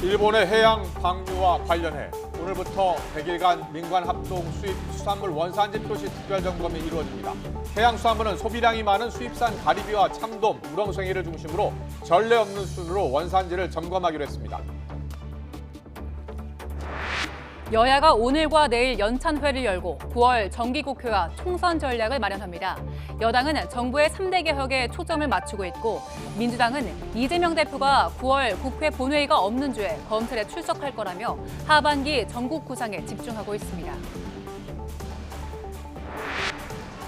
일본의 해양 방류와 관련해 오늘부터 100일간 민관 합동 수입 수산물 원산지 표시 특별 점검이 이루어집니다. 해양수산물은 소비량이 많은 수입산 가리비와 참돔, 우렁생이를 중심으로 전례 없는 수준으로 원산지를 점검하기로 했습니다. 여야가 오늘과 내일 연찬회를 열고 9월 정기국회와 총선 전략을 마련합니다. 여당은 정부의 3대 개혁에 초점을 맞추고 있고 민주당은 이재명 대표가 9월 국회 본회의가 없는 주에 검찰에 출석할 거라며 하반기 전국 구상에 집중하고 있습니다.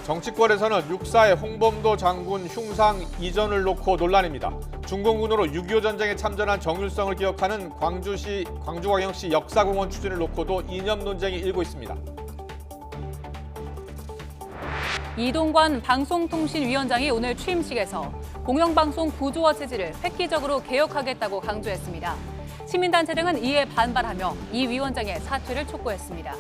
정치권에서는 육사의 홍범도 장군 흉상 이전을 놓고 논란입니다. 중공군으로 6.25 전쟁에 참전한 정율성을 기억하는 광주광역시 역사공원 추진을 놓고도 이념 논쟁이 일고 있습니다. 이동관 방송통신위원장이 오늘 취임식에서 공영방송 구조와 체질을 획기적으로 개혁하겠다고 강조했습니다. 시민단체 등은 이에 반발하며 이 위원장의 사퇴를 촉구했습니다.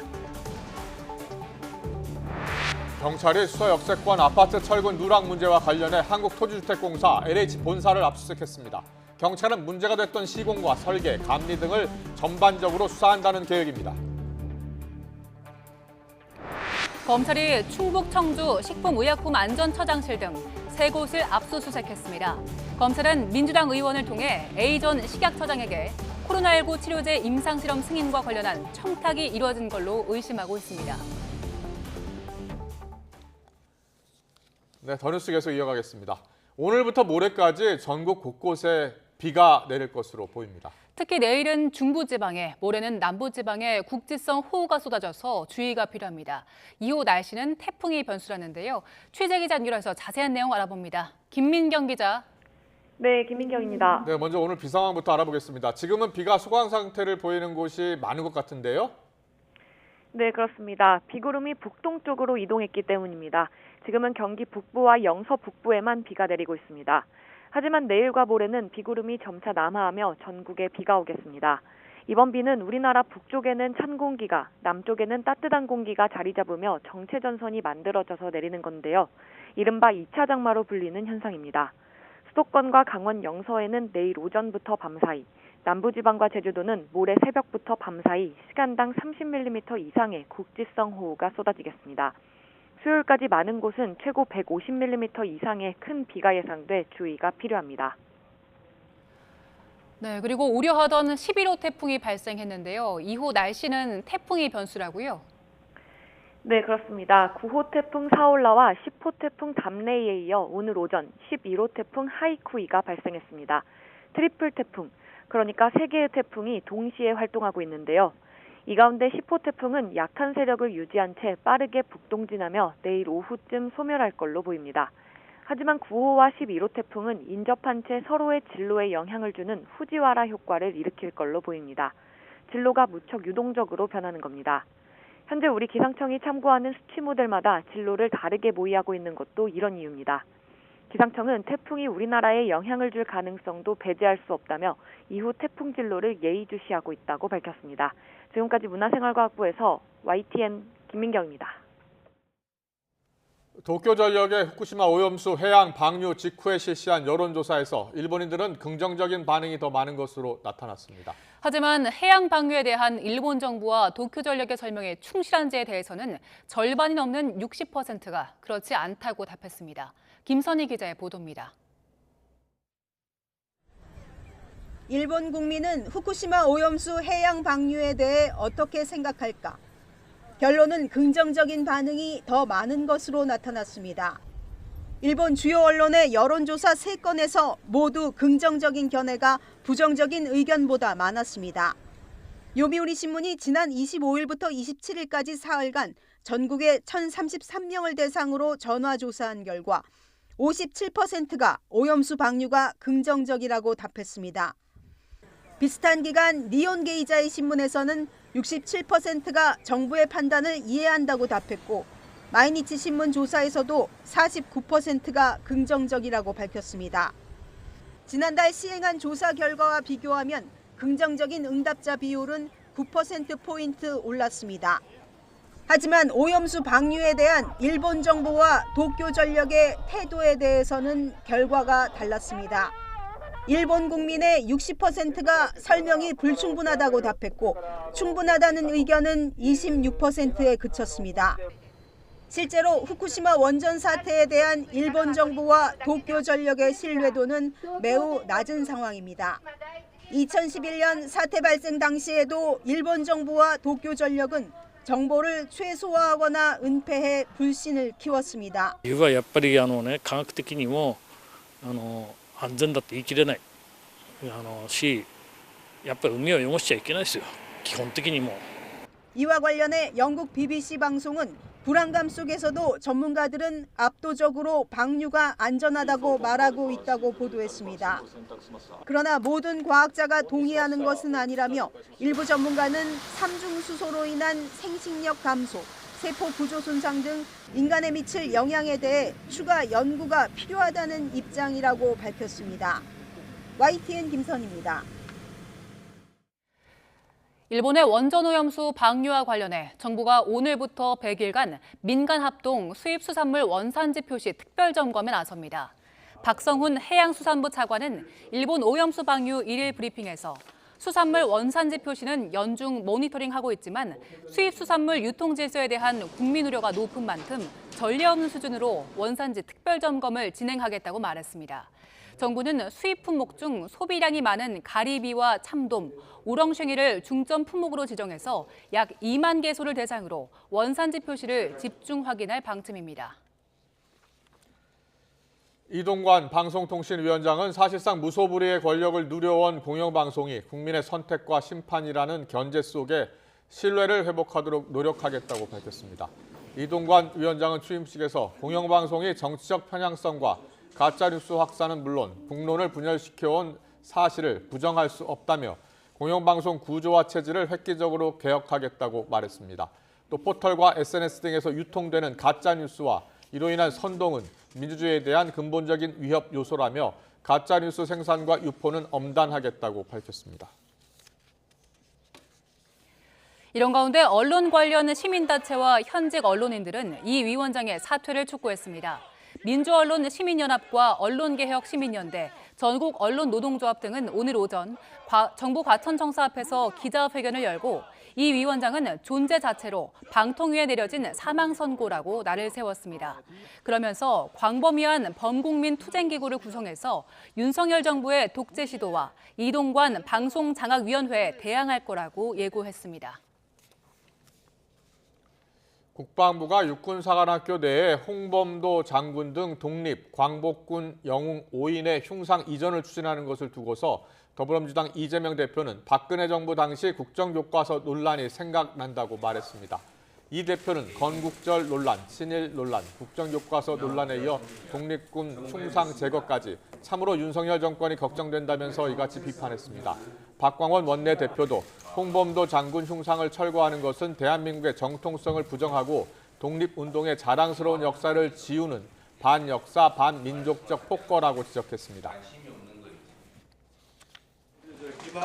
경찰이 수서 역세권 아파트 철근 누락 문제와 관련해 한국토지주택공사 LH 본사를 압수수색했습니다. 경찰은 문제가 됐던 시공과 설계, 감리 등을 전반적으로 수사한다는 계획입니다. 검찰이 충북 청주 식품의약품안전처장실 등 3곳을 압수수색했습니다. 검찰은 민주당 의원을 통해 A 전 식약처장에게 코로나19 치료제 임상실험 승인과 관련한 청탁이 이루어진 걸로 의심하고 있습니다. 네, 더 뉴스 계속 이어가겠습니다. 오늘부터 모레까지 전국 곳곳에 비가 내릴 것으로 보입니다. 특히 내일은 중부지방에, 모레는 남부지방에 국지성 호우가 쏟아져서 주의가 필요합니다. 이후 날씨는 태풍이 변수라는데요. 취재 기자 연결해서 자세한 내용 알아봅니다. 김민경 기자. 네, 김민경입니다. 네, 먼저 오늘 비 상황부터 알아보겠습니다. 지금은 비가 소강 상태를 보이는 곳이 많은 것 같은데요. 네, 그렇습니다. 비구름이 북동쪽으로 이동했기 때문입니다. 지금은 경기 북부와 영서 북부에만 비가 내리고 있습니다. 하지만 내일과 모레는 비구름이 점차 남하하며 전국에 비가 오겠습니다. 이번 비는 우리나라 북쪽에는 찬 공기가, 남쪽에는 따뜻한 공기가 자리 잡으며 정체전선이 만들어져서 내리는 건데요. 이른바 2차 장마로 불리는 현상입니다. 수도권과 강원 영서에는 내일 오전부터 밤사이, 남부지방과 제주도는 모레 새벽부터 밤사이 시간당 30mm 이상의 국지성 호우가 쏟아지겠습니다. 수요일까지 많은 곳은 최고 150mm 이상의 큰 비가 예상돼 주의가 필요합니다. 네, 그리고 우려하던 11호 태풍이 발생했는데요. 이후 날씨는 태풍이 변수라고요? 네, 그렇습니다. 9호 태풍 사올라와 10호 태풍 담레이에 이어 오늘 오전 11호 태풍 하이쿠이가 발생했습니다. 트리플 태풍, 그러니까 3개의 태풍이 동시에 활동하고 있는데요. 이 가운데 10호 태풍은 약한 세력을 유지한 채 빠르게 북동진하며 내일 오후쯤 소멸할 걸로 보입니다. 하지만 9호와 11호 태풍은 인접한 채 서로의 진로에 영향을 주는 후지와라 효과를 일으킬 걸로 보입니다. 진로가 무척 유동적으로 변하는 겁니다. 현재 우리 기상청이 참고하는 수치 모델마다 진로를 다르게 모의하고 있는 것도 이런 이유입니다. 기상청은 태풍이 우리나라에 영향을 줄 가능성도 배제할 수 없다며 이후 태풍 진로를 예의주시하고 있다고 밝혔습니다. 지금까지 문화생활과학부에서 YTN 김민경입니다. 도쿄전력의 후쿠시마 오염수 해양 방류 직후에 실시한 여론조사에서 일본인들은 긍정적인 반응이 더 많은 것으로 나타났습니다. 하지만 해양 방류에 대한 일본 정부와 도쿄전력의 설명에 충실한지에 대해서는 절반이 넘는 60%가 그렇지 않다고 답했습니다. 김선희 기자의 보도입니다. 일본 국민은 후쿠시마 오염수 해양 방류에 대해 어떻게 생각할까? 결론은 긍정적인 반응이 더 많은 것으로 나타났습니다. 일본 주요 언론의 여론조사 3건에서 모두 긍정적인 견해가 부정적인 의견보다 많았습니다. 요미우리 신문이 지난 25일부터 27일까지 사흘간 전국의 1,033명을 대상으로 전화조사한 결과 57%가 오염수 방류가 긍정적이라고 답했습니다. 비슷한 기간 니혼게이자이 신문에서는 67%가 정부의 판단을 이해한다고 답했고 마이니치 신문 조사에서도 49%가 긍정적이라고 밝혔습니다. 지난달 시행한 조사 결과와 비교하면 긍정적인 응답자 비율은 9%포인트 올랐습니다. 하지만 오염수 방류에 대한 일본 정부와 도쿄전력의 태도에 대해서는 결과가 달랐습니다. 일본 국민의 60%가 설명이 불충분하다고 답했고 충분하다는 의견은 26%에 그쳤습니다. 실제로 후쿠시마 원전 사태에 대한 일본 정부와 도쿄전력의 신뢰도는 매우 낮은 상황입니다. 2011년 사태 발생 당시에도 일본 정부와 도쿄전력은 정보를 최소화하거나 은폐해 불신을 키웠습니다. 理由はやっぱり科学的にも安全だって言い切れないし、やっぱり海を汚しちゃいけないですよ。基本的にも。 이와 관련해 영국 BBC 방송은 불안감 속에서도 전문가들은 압도적으로 방류가 안전하다고 말하고 있다고 보도했습니다. 그러나 모든 과학자가 동의하는 것은 아니라며 일부 전문가는 삼중수소로 인한 생식력 감소, 세포 구조 손상 등 인간에 미칠 영향에 대해 추가 연구가 필요하다는 입장이라고 밝혔습니다. YTN 김선입니다. 일본의 원전 오염수 방류와 관련해 정부가 오늘부터 100일간 민간 합동 수입수산물 원산지 표시 특별점검에 나섭니다. 박성훈 해양수산부 차관은 일본 오염수 방류 1일 브리핑에서 수산물 원산지 표시는 연중 모니터링하고 있지만 수입수산물 유통 질서에 대한 국민 우려가 높은 만큼 전례 없는 수준으로 원산지 특별점검을 진행하겠다고 말했습니다. 정부는 수입 품목 중 소비량이 많은 가리비와 참돔, 우렁쉥이를 중점 품목으로 지정해서 약 2만 개소를 대상으로 원산지 표시를 집중 확인할 방침입니다. 이동관 방송통신위원장은 사실상 무소불위의 권력을 누려온 공영방송이 국민의 선택과 심판이라는 견제 속에 신뢰를 회복하도록 노력하겠다고 밝혔습니다. 이동관 위원장은 취임식에서 공영방송이 정치적 편향성과 가짜뉴스 확산은 물론 국론을 분열시켜온 사실을 부정할 수 없다며 공영방송 구조와 체질을 획기적으로 개혁하겠다고 말했습니다. 또 포털과 SNS 등에서 유통되는 가짜뉴스와 이로 인한 선동은 민주주의에 대한 근본적인 위협 요소라며 가짜뉴스 생산과 유포는 엄단하겠다고 밝혔습니다. 이런 가운데 언론 관련 시민단체와 현직 언론인들은 이 위원장의 사퇴를 촉구했습니다. 민주언론 시민연합과 언론개혁시민연대, 전국 언론노동조합 등은 오늘 오전 정부 과천청사 앞에서 기자회견을 열고 이 위원장은 존재 자체로 방통위에 내려진 사망선고라고 날을 세웠습니다. 그러면서 광범위한 범국민 투쟁기구를 구성해서 윤석열 정부의 독재 시도와 이동관 방송장악위원회에 대항할 거라고 예고했습니다. 국방부가 육군사관학교 내에 홍범도 장군 등 독립, 광복군 영웅 5인의 흉상 이전을 추진하는 것을 두고서 더불어민주당 이재명 대표는 박근혜 정부 당시 국정교과서 논란이 생각난다고 말했습니다. 이 대표는 건국절 논란, 친일 논란, 국정교과서 논란에 이어 독립군 흉상 제거까지 참으로 윤석열 정권이 걱정된다면서 이같이 비판했습니다. 박광원 원내대표도 홍범도 장군 흉상을 철거하는 것은 대한민국의 정통성을 부정하고 독립운동의 자랑스러운 역사를 지우는 반역사, 반민족적 폭거라고 지적했습니다.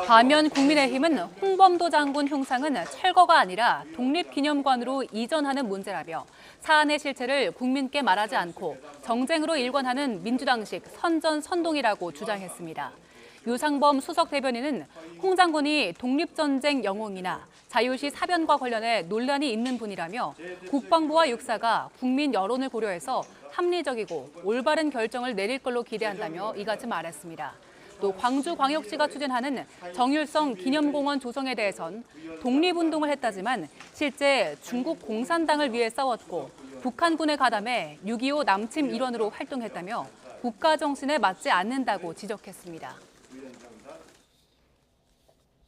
반면 국민의힘은 홍범도 장군 흉상은 철거가 아니라 독립기념관으로 이전하는 문제라며 사안의 실체를 국민께 말하지 않고 정쟁으로 일관하는 민주당식 선전선동이라고 주장했습니다. 유상범 수석 대변인은 홍 장군이 독립전쟁 영웅이나 자유시 사변과 관련해 논란이 있는 분이라며 국방부와 육사가 국민 여론을 고려해서 합리적이고 올바른 결정을 내릴 걸로 기대한다며 이같이 말했습니다. 또 광주광역시가 추진하는 정율성 기념공원 조성에 대해선 독립운동을 했다지만 실제 중국 공산당을 위해 싸웠고 북한군에 가담해 6.25 남침 일원으로 활동했다며 국가 정신에 맞지 않는다고 지적했습니다.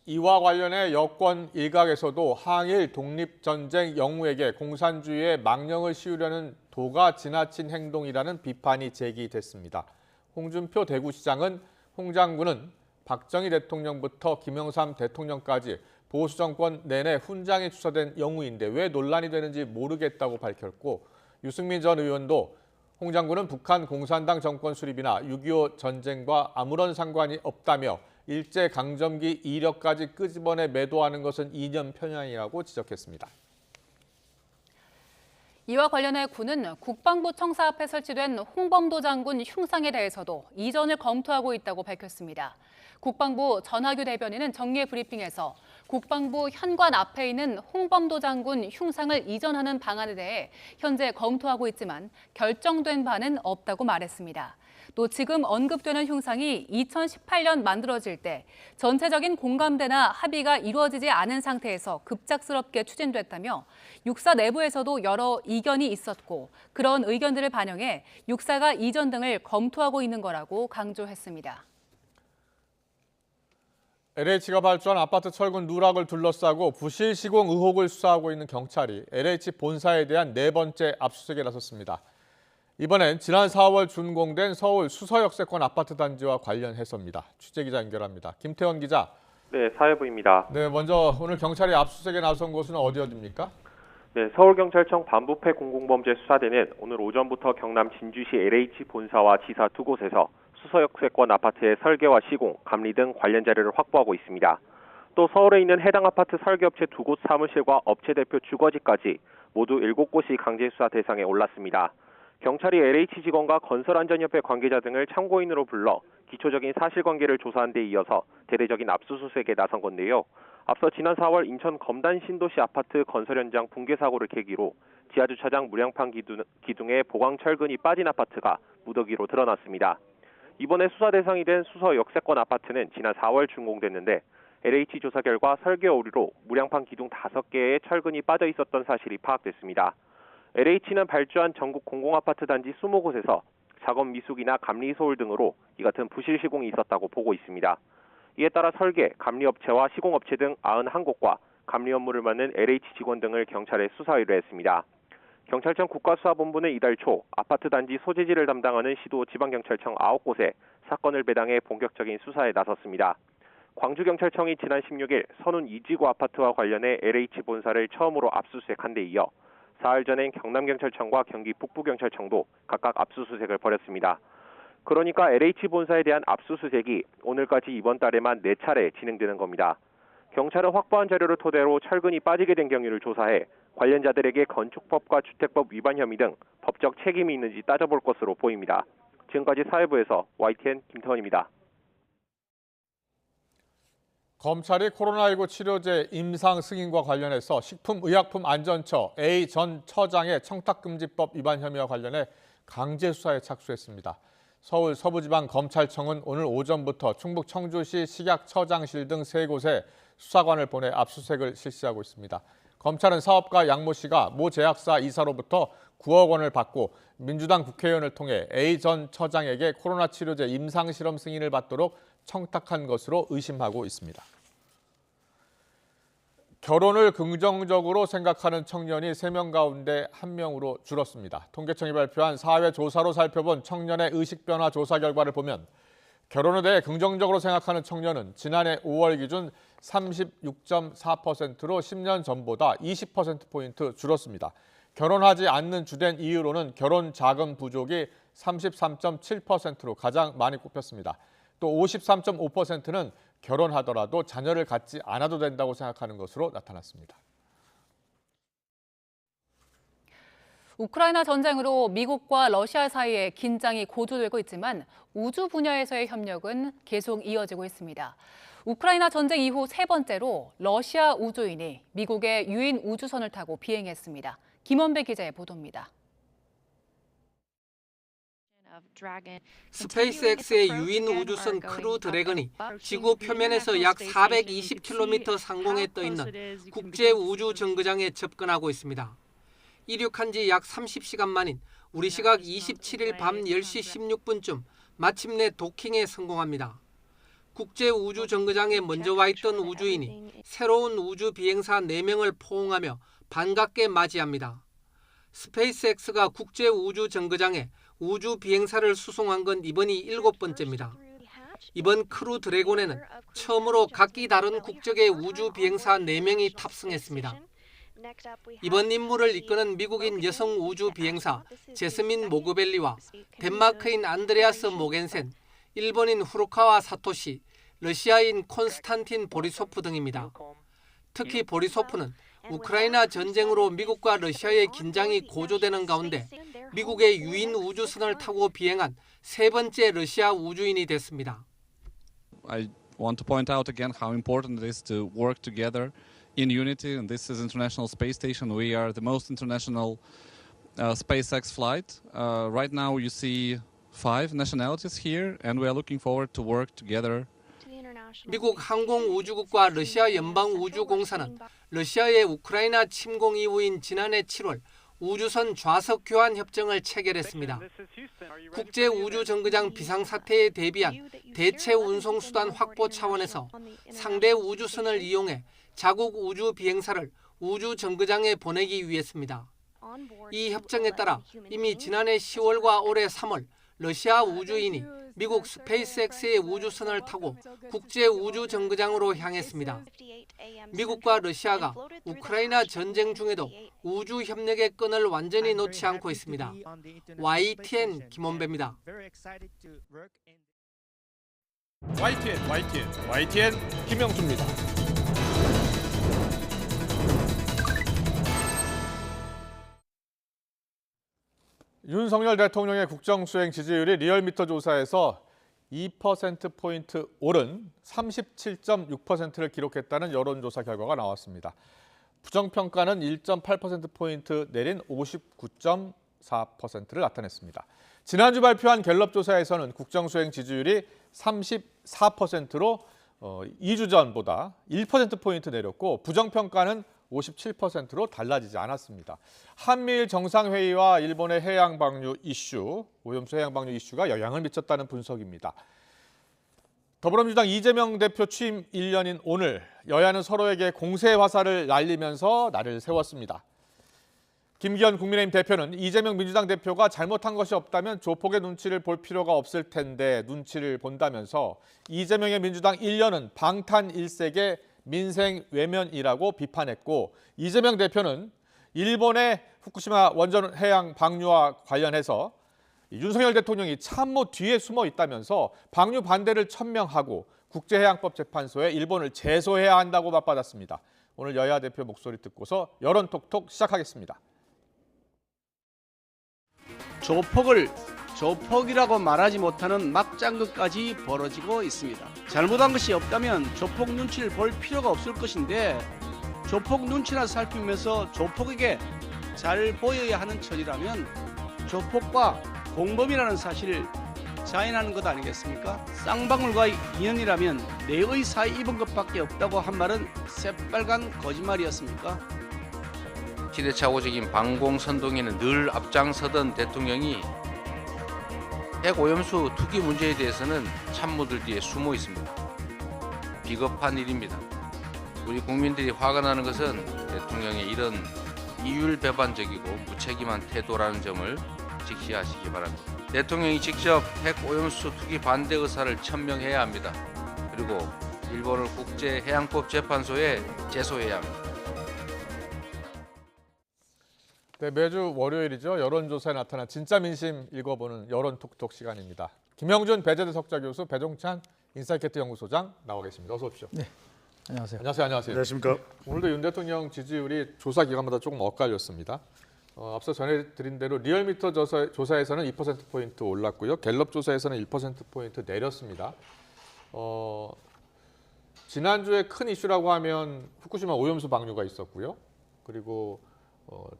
이와 관련해 여권 일각에서도 항일 독립전쟁 영웅에게 공산주의의 망령을 씌우려는 도가 지나친 행동이라는 비판이 제기됐습니다. 홍준표 대구시장은 홍 장군은 박정희 대통령부터 김영삼 대통령까지 보수 정권 내내 훈장이 추서된 영웅인데 왜 논란이 되는지 모르겠다고 밝혔고 유승민 전 의원도 홍 장군은 북한 공산당 정권 수립이나 6.25 전쟁과 아무런 상관이 없다며 일제강점기 이력까지 끄집어내 매도하는 것은 이념 편향이라고 지적했습니다. 이와 관련해 군은 국방부 청사 앞에 설치된 홍범도 장군 흉상에 대해서도 이전을 검토하고 있다고 밝혔습니다. 국방부 전하규 대변인은 정례 브리핑에서 국방부 현관 앞에 있는 홍범도 장군 흉상을 이전하는 방안에 대해 현재 검토하고 있지만 결정된 바는 없다고 말했습니다. 또 지금 언급되는 흉상이 2018년 만들어질 때 전체적인 공감대나 합의가 이루어지지 않은 상태에서 급작스럽게 추진됐다며 육사 내부에서도 여러 이견이 있었고 그런 의견들을 반영해 육사가 이전 등을 검토하고 있는 거라고 강조했습니다. LH가 발주한 아파트 철근 누락을 둘러싸고 부실 시공 의혹을 수사하고 있는 경찰이 LH 본사에 대한 네 번째 압수수색에 나섰습니다. 이번엔 지난 4월 준공된 서울 수서역세권 아파트 단지와 관련해서입니다. 취재기자 연결합니다. 김태원 기자. 네, 사회부입니다. 네, 먼저 오늘 경찰이 압수수색에 나선 곳은 어디입니까? 네, 서울경찰청 반부패 공공범죄 수사대는 오늘 오전부터 경남 진주시 LH 본사와 지사 두 곳에서 수서역세권 아파트의 설계와 시공, 감리 등 관련 자료를 확보하고 있습니다. 또 서울에 있는 해당 아파트 설계업체 두 곳 사무실과 업체 대표 주거지까지 모두 7곳이 강제수사 대상에 올랐습니다. 경찰이 LH 직원과 건설안전협회 관계자 등을 참고인으로 불러 기초적인 사실관계를 조사한 데 이어서 대대적인 압수수색에 나선 건데요. 앞서 지난 4월 인천 검단 신도시 아파트 건설 현장 붕괴 사고를 계기로 지하주차장 무량판 기둥에 보강 철근이 빠진 아파트가 무더기로 드러났습니다. 이번에 수사 대상이 된 수서 역세권 아파트는 지난 4월 준공됐는데 LH 조사 결과 설계 오류로 무량판 기둥 5개의 철근이 빠져 있었던 사실이 파악됐습니다. LH는 발주한 전국 공공아파트 단지 20곳에서 작업 미숙이나 감리 소홀 등으로 이 같은 부실 시공이 있었다고 보고 있습니다. 이에 따라 설계, 감리업체와 시공업체 등 91곳과 감리 업무를 맡는 LH 직원 등을 경찰에 수사 의뢰했습니다. 경찰청 국가수사본부는 이달 초 아파트 단지 소재지를 담당하는 시도 지방경찰청 9곳에 사건을 배당해 본격적인 수사에 나섰습니다. 광주경찰청이 지난 16일 선운 이지구 아파트와 관련해 LH 본사를 처음으로 압수수색한 데 이어 사흘 전엔 경남경찰청과 경기 북부경찰청도 각각 압수수색을 벌였습니다. 그러니까 LH 본사에 대한 압수수색이 오늘까지 이번 달에만 4차례 진행되는 겁니다. 경찰은 확보한 자료를 토대로 철근이 빠지게 된 경위를 조사해 관련자들에게 건축법과 주택법 위반 혐의 등 법적 책임이 있는지 따져볼 것으로 보입니다. 지금까지 사회부에서 YTN 김태원입니다. 검찰이 코로나19 치료제 임상 승인과 관련해서 식품의약품안전처 A 전 처장의 청탁금지법 위반 혐의와 관련해 강제 수사에 착수했습니다. 서울 서부지방검찰청은 오늘 오전부터 충북 청주시 식약처장실 등 3곳에 수사관을 보내 압수수색을 실시하고 있습니다. 검찰은 사업가 양모 씨가 모 제약사 이사로부터 9억 원을 받고 민주당 국회의원을 통해 A 전 처장에게 코로나 치료제 임상실험 승인을 받도록 청탁한 것으로 의심하고 있습니다. 결혼을 긍정적으로 생각하는 청년이 3명 가운데 1명으로 줄었습니다. 통계청이 발표한 사회 조사로 살펴본 청년의 의식 변화 조사 결과를 보면 결혼에 대해 긍정적으로 생각하는 청년은 지난해 5월 기준 36.4%로 10년 전보다 20%포인트 줄었습니다. 결혼하지 않는 주된 이유로는 결혼 자금 부족이 33.7%로 가장 많이 꼽혔습니다. 또 53.5%는 결혼하더라도 자녀를 갖지 않아도 된다고 생각하는 것으로 나타났습니다. 우크라이나 전쟁으로 미국과 러시아 사이에 긴장이 고조되고 있지만 우주 분야에서의 협력은 계속 이어지고 있습니다. 우크라이나 전쟁 이후 3번째로 러시아 우주인이 미국의 유인 우주선을 타고 비행했습니다. 김원배 기자의 보도입니다. 스페이스X의 유인 우주선 크루 드래곤이 지구 표면에서 약 420km 상공에 떠 있는 국제 우주 정거장에 접근하고 있습니다. 이륙한 지 약 30시간 만인 우리 시각 27일 밤 10시 16분쯤 마침내 도킹에 성공합니다. 국제 우주 정거장에 먼저 와 있던 우주인이 새로운 우주 비행사 4명을 포옹하며 반갑게 맞이합니다. 스페이스X가 국제 우주 정거장에 우주 비행사를 수송한 건 이번이 7번째입니다. 이번 크루 드래곤에는 처음으로 각기 다른 국적의 우주 비행사 4명이 탑승했습니다. 이번 임무를 이끄는 미국인 여성 우주 비행사 제스민 모그벨리와 덴마크인 안드레아스 모겐센, 일본인 후루카와 사토시, 러시아인 콘스탄틴 보리소프 등입니다. 특히 보리소프는 우크라이나 전쟁으로 미국과 러시아의 긴장이 고조되는 가운데 미국의 유인 우주선을 타고 비행한 세 번째 러시아 우주인이 됐습니다. I want to point out again how important it is to work together in unity. And this is International Space Station. We are the most international SpaceX flight. Right now you see 5 nationalities here, and we are looking forward to work together. 미국 항공우주국과 러시아 연방우주공사는 러시아의 우크라이나 침공 이후인 지난해 7월 우주선 좌석 교환 협정을 체결했습니다. 국제우주정거장 비상사태에 대비한 대체 운송수단 확보 차원에서 상대 우주선을 이용해 자국 우주 비행사를 우주정거장에 보내기 위해서입니다. 이 협정에 따라 이미 지난해 10월과 올해 3월 러시아 우주인이 미국 스페이스X의 우주선을 타고 국제우주정거장으로 향했습니다. 미국과 러시아가 우크라이나 전쟁 중에도 우주 협력의 끈을 완전히 놓지 않고 있습니다. YTN 김원배입니다. YTN 김영수입니다. 윤석열 대통령의 국정수행 지지율이 리얼미터 조사에서 2%포인트 오른 37.6%를 기록했다는 여론조사 결과가 나왔습니다. 부정평가는 1.8%포인트 내린 59.4%를 나타냈습니다. 지난주 발표한 갤럽 조사에서는 국정수행 지지율이 34%로 2주 전보다 1%포인트 내렸고 부정평가는 57%로 달라지지 않았습니다. 한미일 정상회의와 일본의 해양 방류 이슈, 오염수 해양 방류 이슈가 영향을 미쳤다는 분석입니다. 더불어민주당 이재명 대표 취임 1년인 오늘 여야는 서로에게 공세 화살을 날리면서 날을 세웠습니다. 김기현 국민의힘 대표는 이재명 민주당 대표가 잘못한 것이 없다면 조폭의 눈치를 볼 필요가 없을 텐데 눈치를 본다면서 이재명의 민주당 1년은 방탄 일색의 민생 외면이라고 비판했고 이재명 대표는 일본의 후쿠시마 원전 해양 방류와 관련해서 윤석열 대통령이 참모 뒤에 숨어 있다면서 방류 반대를 천명하고 국제해양법재판소에 일본을 제소해야 한다고 맞받았습니다. 오늘 여야 대표 목소리 듣고서 여론톡톡 시작하겠습니다. 조폭이라고 말하지 못하는 막장극까지 벌어지고 있습니다. 잘못한 것이 없다면 조폭 눈치를 볼 필요가 없을 것인데 조폭 눈치나 살피면서 조폭에게 잘 보여야 하는 처지라면 조폭과 공범이라는 사실을 자인하는 것 아니겠습니까? 쌍방울과 인연이라면 내의 사이 입은 것밖에 없다고 한 말은 새빨간 거짓말이었습니까? 시대착오적인 방공선동에는 늘 앞장서던 대통령이 핵오염수 투기 문제에 대해서는 참모들 뒤에 숨어 있습니다. 비겁한 일입니다. 우리 국민들이 화가 나는 것은 대통령의 이런 이율배반적이고 무책임한 태도라는 점을 직시하시기 바랍니다. 대통령이 직접 핵오염수 투기 반대 의사를 천명해야 합니다. 그리고 일본을 국제해양법재판소에 제소해야 합니다. 네, 매주 월요일이죠. 여론조사에 나타난 진짜 민심 읽어보는 여론톡톡 시간입니다. 김영준 배재대 석좌교수, 배종찬 인사이트 연구소장 나와 계십니다. 어서 오십시오. 네, 안녕하세요. 안녕하세요. 안녕하십니까. 오늘도 윤 대통령 지지율이 조사 기간마다 조금 엇갈렸습니다. 앞서 전해드린 대로 리얼미터 조사에서는 2%포인트 올랐고요. 갤럽 조사에서는 1%포인트 내렸습니다. 지난주에 큰 이슈라고 하면 후쿠시마 오염수 방류가 있었고요. 그리고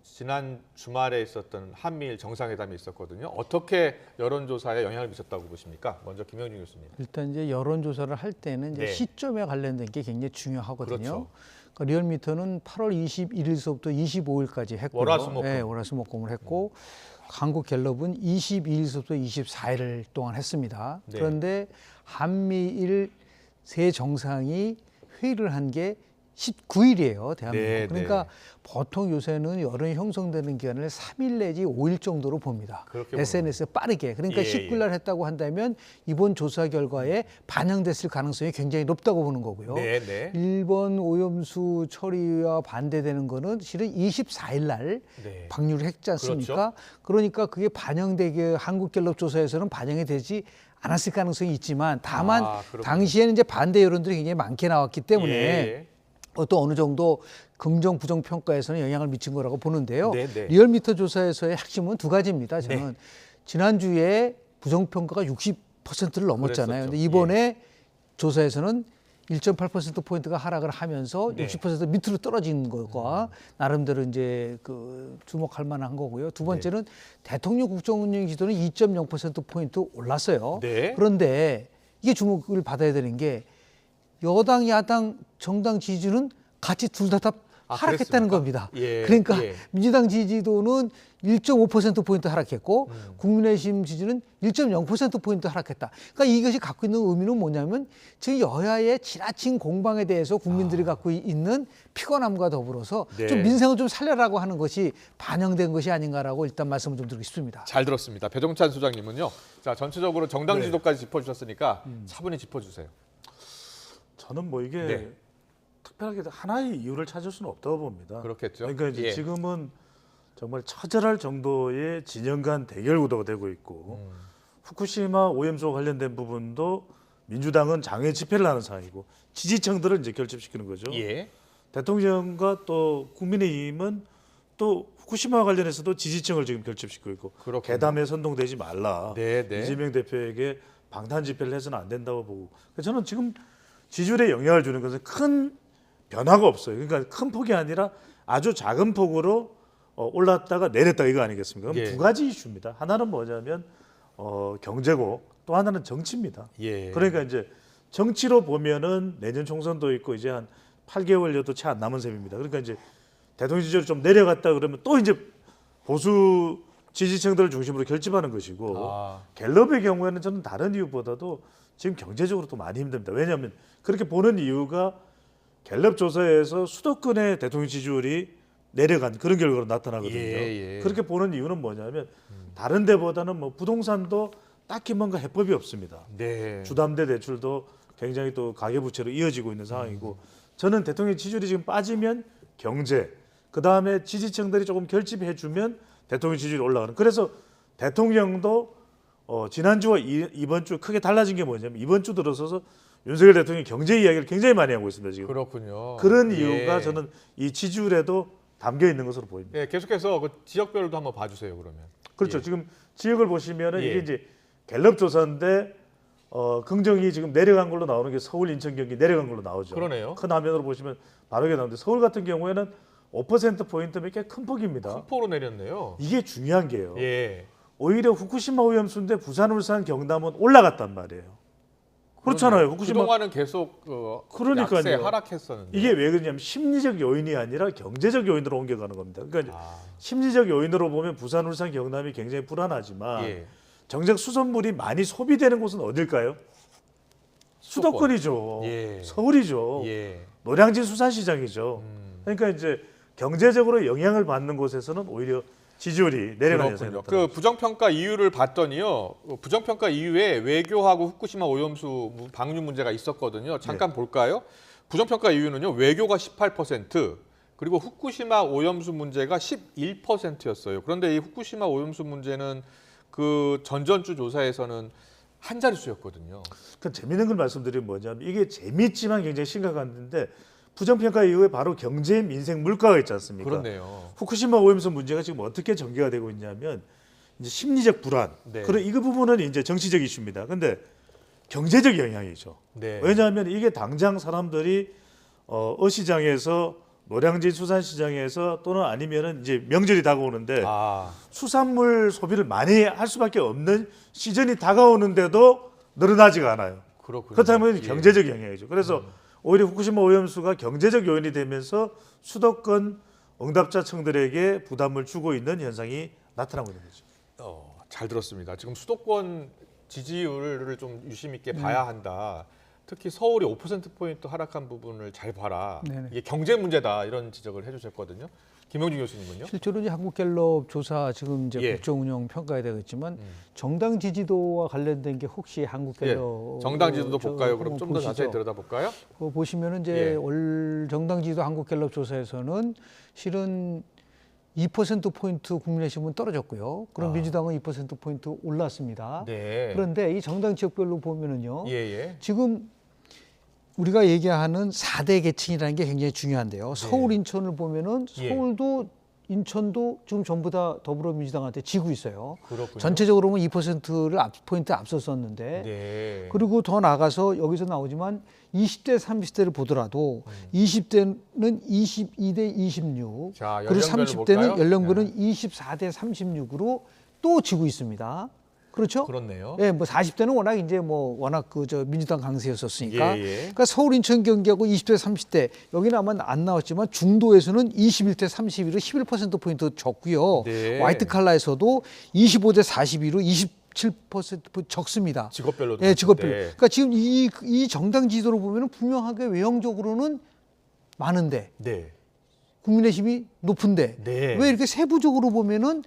지난 주말에 있었던 한미일 정상회담이 있었거든요. 어떻게 여론조사에 영향을 미쳤다고 보십니까? 먼저 김영준 교수님. 일단 이제 여론조사를 할 때는 이제 네. 시점에 관련된 게 굉장히 중요하거든요. 그렇죠. 그러니까 리얼미터는 8월 21일서부터 25일까지 했고요. 월화수목금. 네, 월화수목금을 했고 한국 갤럽은 22일서부터 24일 동안 했습니다. 네. 그런데 한미일 세 정상이 회의를 한 게 19일이에요, 대한민국. 네, 그러니까 네. 보통 요새는 여론이 형성되는 기간을 3일 내지 5일 정도로 봅니다. 그렇게 SNS에 빠르게. 그러니까 예, 19일 날 했다고 한다면 이번 조사 결과에 반영됐을 가능성이 굉장히 높다고 보는 거고요. 네, 네. 일본 오염수 처리와 반대되는 거는 실은 24일 날 네. 방류를 했지 않습니까? 그렇죠. 그러니까 그게 반영되게 한국갤럽 조사에서는 반영이 되지 않았을 가능성이 있지만 다만 그렇군요. 당시에는 이제 반대 여론들이 굉장히 많게 나왔기 때문에 예. 또 어느 정도 긍정 부정 평가에서는 영향을 미친 거라고 보는데요. 네, 네. 리얼미터 조사에서의 핵심은 두 가지입니다. 저는 지난주에 부정 평가가 60%를 넘었잖아요. 근데 이번에 조사에서는 1.8% 포인트가 하락을 하면서 60% 밑으로 떨어진 것과 나름대로 이제 그 주목할 만한 거고요. 두 번째는 대통령 국정운영 지도는 2.0% 포인트 올랐어요. 네. 그런데 이게 주목을 받아야 되는 게 여당, 야당, 정당 지지는 같이 둘 다 하락했다는 그랬습니까? 겁니다. 예, 그러니까 예. 민주당 지지도는 1.5%포인트 하락했고 국민의힘 지지는 1.0%포인트 하락했다. 그러니까 이것이 갖고 있는 의미는 뭐냐면 지금 여야의 지나친 공방에 대해서 국민들이 갖고 있는 피곤함과 더불어서 좀 민생을 좀 살려라고 하는 것이 반영된 것이 아닌가라고 일단 말씀을 좀 드리고 싶습니다. 잘 들었습니다. 배종찬 소장님은요. 자, 전체적으로 정당 지도까지 짚어주셨으니까 차분히 짚어주세요. 저는 뭐 이게 특별하게 하나의 이유를 찾을 수는 없다고 봅니다. 그렇겠죠. 그러니까 이제 지금은 정말 처절할 정도의 진영 간 대결 구도가 되고 있고 후쿠시마 오염수와 관련된 부분도 민주당은 장외 집회를 하는 상황이고 지지층들을 이제 결집시키는 거죠. 대통령과 또 국민의힘은 또 후쿠시마와 관련해서도 지지층을 지금 결집시키고 있고 그렇군요. 괴담에 선동되지 말라. 네, 네. 이재명 대표에게 방탄 집회를 해서는 안 된다고 보고 저는 지금 지지율에 영향을 주는 것은 큰 변화가 없어요. 그러니까 큰 폭이 아니라 아주 작은 폭으로 올랐다가 내렸다 이거 아니겠습니까? 그럼 두 가지 이슈입니다. 하나는 뭐냐면 경제고 또 하나는 정치입니다. 그러니까 이제 정치로 보면은 내년 총선도 있고 이제 한 8개월여도 채 안 남은 셈입니다. 그러니까 이제 대통령 지지율이 좀 내려갔다 그러면 또 이제 보수 지지층들을 중심으로 결집하는 것이고 갤럽의 경우에는 저는 다른 이유보다도 지금 경제적으로 또 많이 힘듭니다. 왜냐하면 그렇게 보는 이유가 갤럽 조사에서 수도권의 대통령 지지율이 내려간 그런 결과로 나타나거든요. 그렇게 보는 이유는 뭐냐면 다른 데보다는 뭐 부동산도 딱히 뭔가 해법이 없습니다. 주담대 대출도 굉장히 또 가계부채로 이어지고 있는 상황이고 저는 대통령 지지율이 지금 빠지면 경제, 그다음에 지지층들이 조금 결집해주면 대통령 지지율이 올라가는. 그래서 대통령도 지난주와 이번 주 크게 달라진 게 뭐냐면 이번 주 들어서서 윤석열 대통령이 경제 이야기를 굉장히 많이 하고 있습니다. 지금. 그렇군요. 그런 이유가 저는 이 지지율에도 담겨 있는 것으로 보입니다. 계속해서 그 지역별로도 한번 봐주세요. 그러면. 그렇죠. 지금 지역을 보시면은 이게 이제 갤럽 조사인데 긍정이 지금 내려간 걸로 나오는 게 서울, 인천, 경기 내려간 걸로 나오죠. 그러네요. 큰 화면으로 보시면 바로 이게 나오는데 서울 같은 경우에는 5%포인트면 큰 폭입니다. 큰 폭으로 내렸네요. 이게 중요한 게요. 오히려 후쿠시마 오염수인데 부산, 울산, 경남은 올라갔단 말이에요. 그렇잖아요. 후쿠시마 그동안은 계속 약세 하락했었는데 이게 왜 그러냐면 심리적 요인이 아니라 경제적 요인으로 옮겨가는 겁니다. 그러니까 심리적 요인으로 보면 부산, 울산, 경남이 굉장히 불안하지만 정작 수돗물이 많이 소비되는 곳은 어딜까요? 수도권이죠. 서울이죠. 노량진 수산시장이죠. 그러니까 이제 경제적으로 영향을 받는 곳에서는 오히려 지지율이 내려가는 현상이 나타납니다. 그 부정평가 이유를 봤더니요. 부정평가 이후에 외교하고 후쿠시마 오염수 방류 문제가 있었거든요. 잠깐 볼까요? 부정평가 이유는요. 외교가 18%, 그리고 후쿠시마 오염수 문제가 11%였어요. 그런데 이 후쿠시마 오염수 문제는 그 전전주 조사에서는 한 자릿수였거든요. 그 재미있는 걸 말씀드리면 뭐냐면 이게 재미있지만 굉장히 심각한 건데 부정평가 이후에 바로 경제, 민생, 물가가 있지 않습니까? 그렇네요. 후쿠시마 오염수 문제가 지금 어떻게 전개가 되고 있냐면 이제 심리적 불안. 그런 이 부분은 이제 정치적 이슈입니다. 근데 경제적 영향이죠. 왜냐하면 이게 당장 사람들이 어시장에서 노량진 수산시장에서 또는 아니면은 이제 명절이 다가오는데 수산물 소비를 많이 할 수밖에 없는 시즌이 다가오는데도 늘어나지가 않아요. 그렇다면 경제적 영향이죠. 그래서 오히려 후쿠시마 오염수가 경제적 요인이 되면서 수도권 응답자층들에게 부담을 주고 있는 현상이 나타나고 있는 거죠. 잘 들었습니다. 지금 수도권 지지율을 좀 유심 있게 봐야 한다. 특히 서울이 5%포인트 하락한 부분을 잘 봐라. 이게 경제 문제다 이런 지적을 해주셨거든요. 김영준 교수님은요? 실제로 이제 한국갤럽 조사 지금 이제 국정운영 평가에 되겠지만 정당 지지도와 관련된 게 혹시 한국갤럽 정당 지지도 볼까요? 그럼 좀 더 자세히 들여다볼까요? 보시면은 이제 올 정당 지지도 한국갤럽 조사에서는 실은 2%포인트 국민의힘은 떨어졌고요. 그럼 민주당은 2%포인트 올랐습니다. 그런데 이 정당 지역별로 보면은요. 지금 우리가 얘기하는 4대 계층이라는 게 굉장히 중요한데요. 서울, 인천을 보면은 서울도 인천도 지금 전부 다 더불어민주당한테 지고 있어요. 그렇군요. 전체적으로 보면 2%를 포인트 앞섰었는데 네. 그리고 더 나가서 여기서 나오지만 20대, 30대를 보더라도 20대는 22대 26, 자, 그리고 연령별로 30대는 볼까요? 연령별은 24대 36으로 또 지고 있습니다. 그렇죠? 그렇네요. 예, 뭐 40대는 워낙 이제 뭐 워낙 저 민주당 강세였었으니까. 예, 예. 그러니까 서울, 인천, 경기하고 20대, 30대 여기는 아마 안 나왔지만 중도에서는 21대 32로 11% 포인트 적고요. 네. 화이트 칼라에서도 25대 42로 27% 적습니다. 직업별로도. 예, 직업별로. 네. 그러니까 지금 이 정당 지지도로 보면은 분명하게 외형적으로는 많은데 네. 국민의힘이 높은데 네. 왜 이렇게 세부적으로 보면은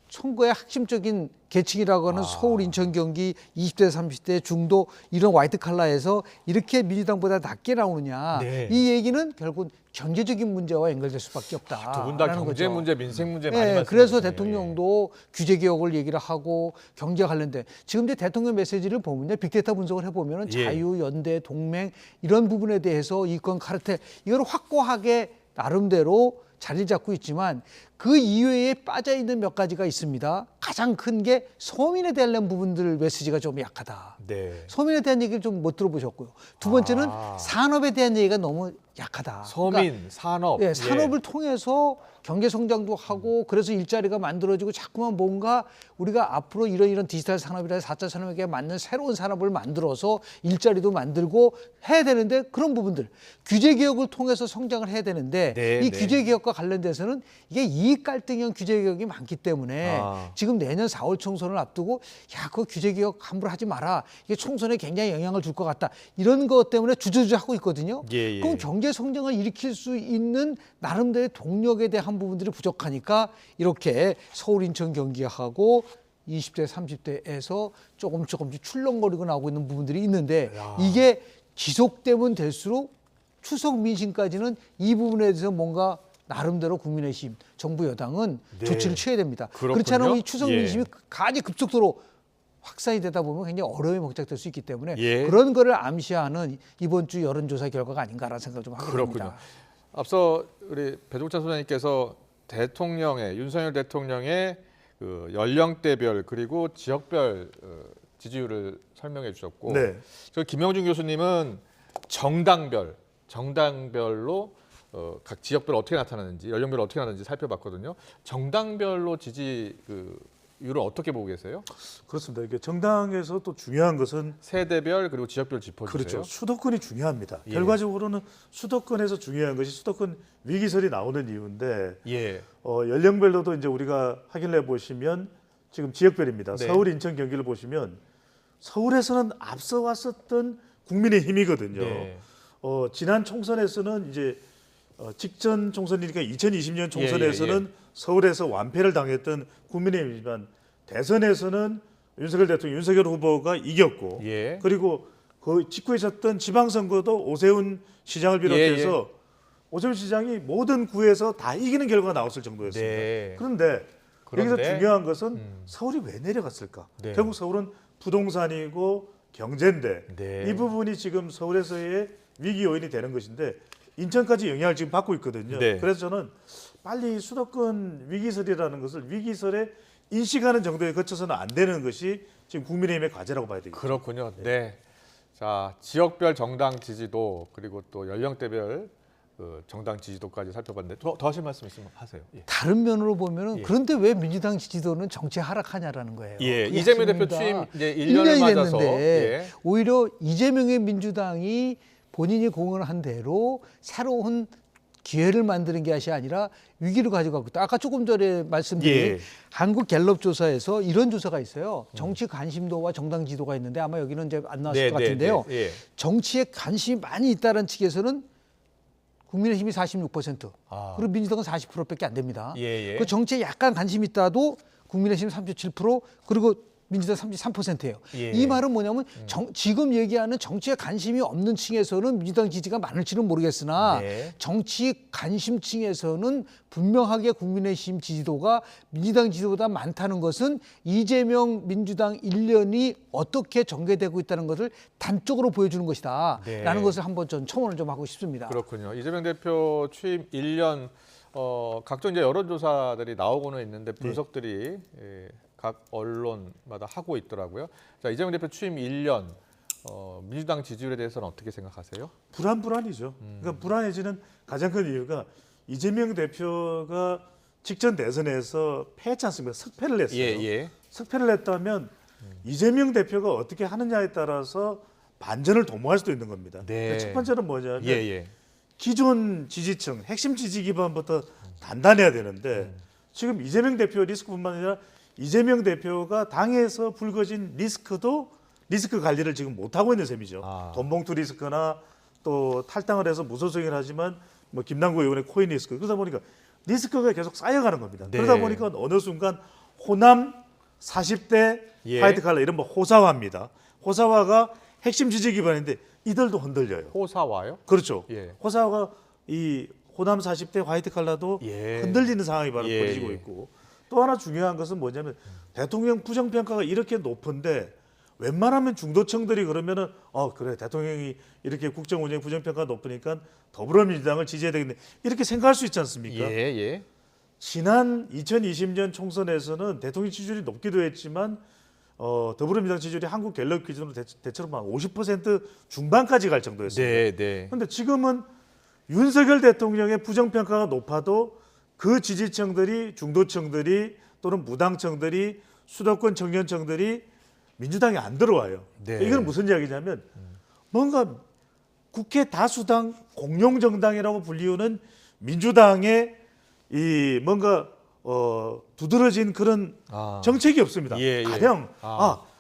선거의 핵심적인 계층이라고 하는 서울, 인천, 경기 20대, 30대 중도 이런 화이트 칼라에서 이렇게 민주당보다 낮게 나오느냐. 네. 이 얘기는 결국 경제적인 문제와 연결될 수밖에 없다. 두 분 다 경제 문제, 민생 문제 많이 말씀해 그래서 주시네요. 대통령도 규제 개혁을 얘기를 하고 경제 관련된 지금 이제 대통령 메시지를 보면요. 빅데이터 분석을 해보면 자유, 연대, 동맹 이런 부분에 대해서 이권 카르텔 이걸 확고하게 나름대로 자리 잡고 있지만 그 이외에 빠져 있는 몇 가지가 있습니다. 가장 큰 게 서민에 대한 부분들 메시지가 좀 약하다. 네. 서민에 대한 얘기를 좀 못 들어보셨고요. 두 번째는 산업에 대한 얘기가 너무 약하다. 서민, 그러니까 산업. 예, 산업을 통해서 경제 성장도 하고 그래서 일자리가 만들어지고 자꾸만 뭔가 우리가 앞으로 이런 디지털 산업이나 4차 산업에 맞는 새로운 산업을 만들어서 일자리도 만들고 해야 되는데 그런 부분들 규제 개혁을 통해서 성장을 해야 되는데 이 규제 개혁과 관련돼서는 이게 이익 갈등형 규제 개혁이 많기 때문에 지금 내년 4월 총선을 앞두고 야, 그 규제 개혁 함부로 하지 마라. 이게 총선에 굉장히 영향을 줄 것 같다. 이런 것 때문에 주저주저 하고 있거든요. 그럼 경제 성장을 일으킬 수 있는 나름대로의 동력에 대한 부분들이 부족하니까 이렇게 서울, 인천, 경기하고 20대, 30대에서 조금씩 출렁거리고 나오고 있는 부분들이 있는데 이게 지속되면 될수록 추석 민심까지는 이 부분에 대해서 뭔가 나름대로 국민의힘, 정부 여당은 조치를 취해야 됩니다. 그렇군요. 그렇지 않으면 이 추석 민심이 가지 급속도로 확산이 되다 보면 굉장히 어려움이 목작될 수 있기 때문에 그런 거를 암시하는 이번 주 여론조사 결과가 아닌가라는 생각을 좀 하게 됩니다. 앞서 우리 배종찬 소장님께서 대통령의 윤석열 대통령의 그 연령대별 그리고 지역별 지지율을 설명해 주셨고 저 김영준 교수님은 정당별로 각 지역별 어떻게 나타나는지 연령별 어떻게 나타나는지 살펴봤거든요. 정당별로 지지 율을 어떻게 보고 계세요? 그렇습니다. 이게 정당에서 또 중요한 것은 세대별 그리고 지역별 짚어주세요. 그렇죠. 수도권이 중요합니다. 결과적으로는 수도권에서 중요한 것이 수도권 위기설이 나오는 이유인데 연령별로도 이제 우리가 확인을 해보시면 지금 지역별입니다. 서울, 인천, 경기를 보시면 서울에서는 앞서왔었던 국민의힘이거든요. 지난 총선에서는 이제 직전 총선이니까 2020년 총선에서는 서울에서 완패를 당했던 국민의힘이지만 대선에서는 윤석열 대통령, 윤석열 후보가 이겼고 그리고 그 직후에 있었던 지방선거도 오세훈 시장을 비롯해서 오세훈 시장이 모든 구에서 다 이기는 결과가 나왔을 정도였습니다. 그런데 여기서 중요한 것은 서울이 왜 내려갔을까? 결국 서울은 부동산이고 경제인데 이 부분이 지금 서울에서의 위기 요인이 되는 것인데 인천까지 영향을 지금 받고 있거든요. 그래서 저는 빨리 수도권 위기설이라는 것을 위기설에 인식하는 정도에 거쳐서는 안 되는 것이 지금 국민의힘의 과제라고 봐야 되겠죠. 그렇군요. 자, 지역별 정당 지지도 그리고 또 연령대별 정당 지지도까지 살펴봤는데 더 하실 말씀 있으면 하세요. 다른 면으로 보면은 그런데 왜 민주당 지지도는 정체 하락하냐라는 거예요. 이재명 대표 취임 이제 1년을 맞아서 오히려 이재명의 민주당이 본인이 공언한 대로 새로운 기회를 만드는 것이 아니라 위기를 가져가고 있다. 아까 조금 전에 말씀드린 한국 갤럽 조사에서 이런 조사가 있어요. 정치 관심도와 정당 지도가 있는데 아마 여기는 이제 안 나왔을 것 같은데요. 정치에 관심이 많이 있다는 측에서는 국민의힘이 46%, 그리고 민주당은 40%밖에 안 됩니다. 그 정치에 약간 관심이 있다도 국민의힘 37%, 그리고 민주당 33%예요. 예. 이 말은 뭐냐면 지금 얘기하는 정치에 관심이 없는 층에서는 민주당 지지가 많을지는 모르겠으나 네. 정치 관심층에서는 분명하게 국민의힘 지지도가 민주당 지지보다 많다는 것은 이재명 민주당 1년이 어떻게 전개되고 있다는 것을 단적으로 보여주는 것이다. 네. 라는 것을 한번 전 첨언을 좀 하고 싶습니다. 그렇군요. 이재명 대표 취임 1년 각종 이제 여론조사들이 나오고는 있는데 분석들이 각 언론마다 하고 있더라고요. 자, 이재명 대표 취임 1년 민주당 지지율에 대해서는 어떻게 생각하세요? 불안이죠. 그러니까 불안해지는 가장 큰 이유가 이재명 대표가 직전 대선에서 패했지 않습니까? 석패를 했어요. 예. 석패를 했다면 이재명 대표가 어떻게 하느냐에 따라서 반전을 도모할 수도 있는 겁니다. 네. 그러니까 첫 번째는 뭐냐면 예. 기존 지지층, 핵심 지지 기반부터 단단해야 되는데 지금 이재명 대표 리스크뿐만 아니라 이재명 대표가 당에서 불거진 리스크 관리를 지금 못하고 있는 셈이죠. 돈봉투 리스크나 또 탈당을 해서 무소속이긴 하지만 뭐 김남국 의원의 코인 리스크. 그러다 보니까 리스크가 계속 쌓여가는 겁니다. 네. 그러다 보니까 어느 순간 호남 40대 화이트 칼라 이런 뭐 호사화입니다. 호사화가 핵심 지지 기반인데 이들도 흔들려요. 호사화요? 그렇죠. 예. 호사화가 이 호남 40대 화이트 칼라도 흔들리는 상황이 바로 벌어지고 있고 또 하나 중요한 것은 뭐냐면 대통령 부정평가가 이렇게 높은데 웬만하면 중도층들이 그러면은 그래 대통령이 이렇게 국정 운영 부정평가 높으니까 더불어민주당을 지지해야 되겠네 이렇게 생각할 수 있지 않습니까? 예. 지난 2020년 총선에서는 대통령 지지율이 높기도 했지만 더불어민주당 지지율이 한국 갤럽 기준으로 대체로 한 50% 중반까지 갈 정도였습니다. 그런데 지금은 윤석열 대통령의 부정평가가 높아도 그 지지층들이 중도층들이 또는 무당층들이 수도권 청년층들이 민주당에 안 들어와요. 이건 무슨 이야기냐면 뭔가 국회 다수당 공룡정당이라고 불리우는 민주당의 이 뭔가 두드러진 그런 정책이 없습니다. 가령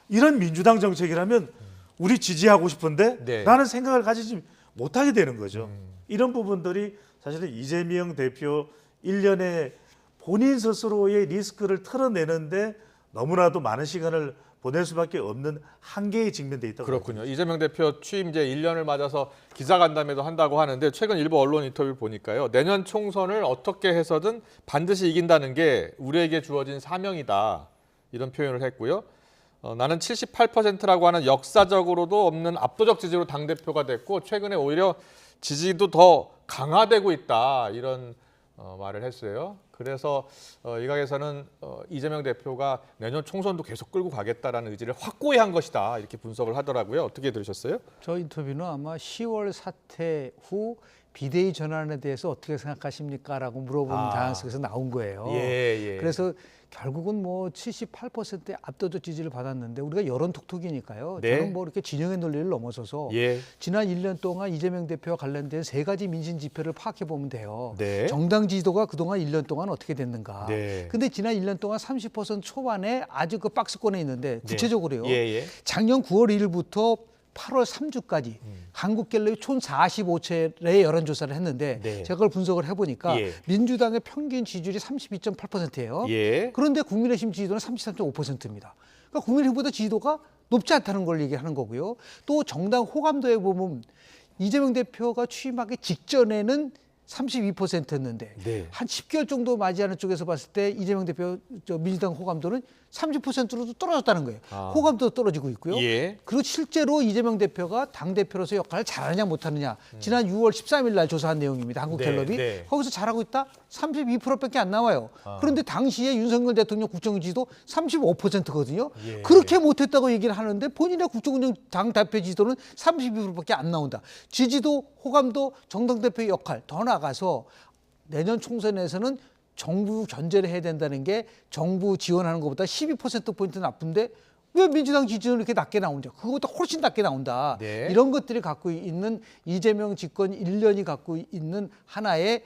이런 민주당 정책이라면 우리 지지하고 싶은데 라는 생각을 가지지 못하게 되는 거죠. 이런 부분들이 사실은 이재명 대표 1년에 본인 스스로의 리스크를 털어내는데 너무나도 많은 시간을 보낼 수밖에 없는 한계에 직면돼 있다고. 그렇군요. 이재명 대표 취임 이제 1년을 맞아서 기자간담회도 한다고 하는데 최근 일부 언론 인터뷰를 보니까요. 내년 총선을 어떻게 해서든 반드시 이긴다는 게 우리에게 주어진 사명이다. 이런 표현을 했고요. 나는 78%라고 하는 역사적으로도 없는 압도적 지지로 당대표가 됐고 최근에 오히려 지지도 더 강화되고 있다. 이런 말을 했어요. 그래서 일각에서는 이재명 대표가 내년 총선도 계속 끌고 가겠다라는 의지를 확고히 한 것이다. 이렇게 분석을 하더라고요. 어떻게 들으셨어요? 저 인터뷰는 아마 10월 사태 후 비대위 전환에 대해서 어떻게 생각하십니까? 라고 물어보는 장면 속에서 나온 거예요. 그래서 결국은 뭐 78%의 압도적 지지를 받았는데 우리가 여론 톡톡이니까요. 저는 뭐 이렇게 진영의 논리를 넘어서서 지난 1년 동안 이재명 대표와 관련된 3가지 민심 지표를 파악해 보면 돼요. 정당 지지도가 그동안 1년 동안 어떻게 됐는가. 근데 지난 1년 동안 30% 초반에 아주 그 박스권에 있는데 구체적으로요. 작년 9월 1일부터 8월 3주까지 한국갤럽이 총 45차례의 여론조사를 했는데 제가 그걸 분석을 해보니까 민주당의 평균 지지율이 32.8%예요. 그런데 국민의힘 지지도는 33.5%입니다. 그러니까 국민의힘보다 지지도가 높지 않다는 걸 얘기하는 거고요. 또 정당 호감도에 보면 이재명 대표가 취임하기 직전에는 32%였는데 한 10개월 정도 맞이하는 쪽에서 봤을 때 이재명 대표 민주당 호감도는 30%로도 떨어졌다는 거예요. 호감도 떨어지고 있고요. 그리고 실제로 이재명 대표가 당대표로서 역할을 잘하느냐 못하느냐 지난 6월 13일 날 조사한 내용입니다. 한국갤럽이. 거기서 잘하고 있다? 32%밖에 안 나와요. 그런데 당시에 윤석열 대통령 국정지지도 35%거든요. 그렇게 못했다고 얘기를 하는데 본인의 국정운영 당대표 지지도는 32%밖에 안 나온다. 지지도, 호감도, 정당 대표의 역할 더 나가서 내년 총선에서는 정부 견제를 해야 된다는 게 정부 지원하는 것보다 12%포인트 나쁜데 왜 민주당 지지율이 이렇게 낮게 나오냐. 그것보다 훨씬 낮게 나온다. 이런 것들이 갖고 있는 이재명 집권 1년이 갖고 있는 하나의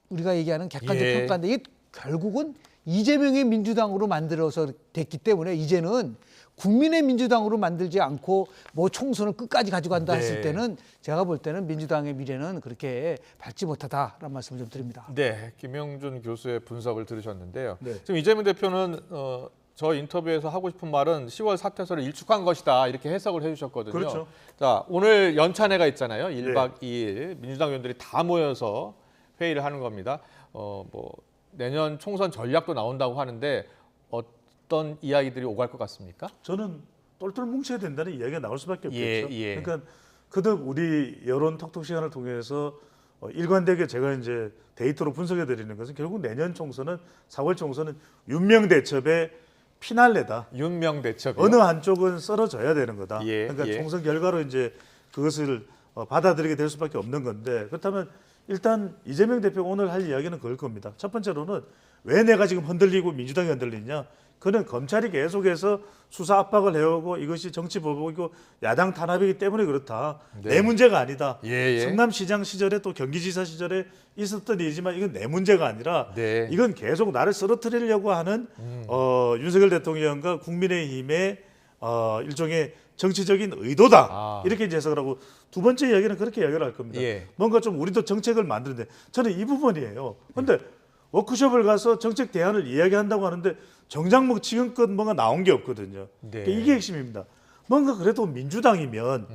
우리가 얘기하는 객관적 평가인데 이게 결국은 이재명의 민주당으로 만들어서 됐기 때문에 이제는 국민의 민주당으로 만들지 않고 뭐 총선을 끝까지 가져간다 했을 때는 제가 볼 때는 민주당의 미래는 그렇게 밝지 못하다라는 말씀을 좀 드립니다. 김영준 교수의 분석을 들으셨는데요. 지금 이재명 대표는 저 인터뷰에서 하고 싶은 말은 10월 사퇴설을 일축한 것이다 이렇게 해석을 해주셨거든요. 그렇죠. 자, 오늘 연찬회가 있잖아요. 1박 2일 민주당 의원들이 다 모여서 회의를 하는 겁니다. 뭐 내년 총선 전략도 나온다고 하는데 어떤 이야기들이 오갈 것 같습니까? 저는 똘똘 뭉쳐야 된다는 이야기가 나올 수밖에 예, 없겠죠. 예. 그러니까 그덕 우리 여론 톡톡 시간을 통해서 일관되게 제가 이제 데이터로 분석해 드리는 것은 결국 내년 총선은 4월 총선은 윤명대첩의 피날레다. 윤명대첩이요? 어느 한쪽은 썰어져야 되는 거다. 예, 그러니까 예. 총선 결과로 이제 그것을 받아들이게 될 수밖에 없는 건데 그렇다면 일단 이재명 대표가 오늘 할 이야기는 그럴 겁니다. 첫 번째로는 왜 내가 지금 흔들리고 민주당이 흔들리냐? 그는 검찰이 계속해서 수사 압박을 해오고 이것이 정치 보복이고 야당 탄압이기 때문에 그렇다. 네. 내 문제가 아니다. 예. 성남시장 시절에 또 경기지사 시절에 있었던 일이지만 이건 내 문제가 아니라 네. 이건 계속 나를 쓰러뜨리려고 하는 윤석열 대통령과 국민의힘의 일종의 정치적인 의도다. 이렇게 이제 해석을 하고 두 번째 이야기는 그렇게 이야기를 할 겁니다. 예. 뭔가 좀 우리도 정책을 만드는데 저는 이 부분이에요. 그런데 워크숍을 가서 정책 대안을 이야기한다고 하는데 정작 뭐 지금껏 뭔가 나온 게 없거든요. 네. 그러니까 이게 핵심입니다. 뭔가 그래도 민주당이면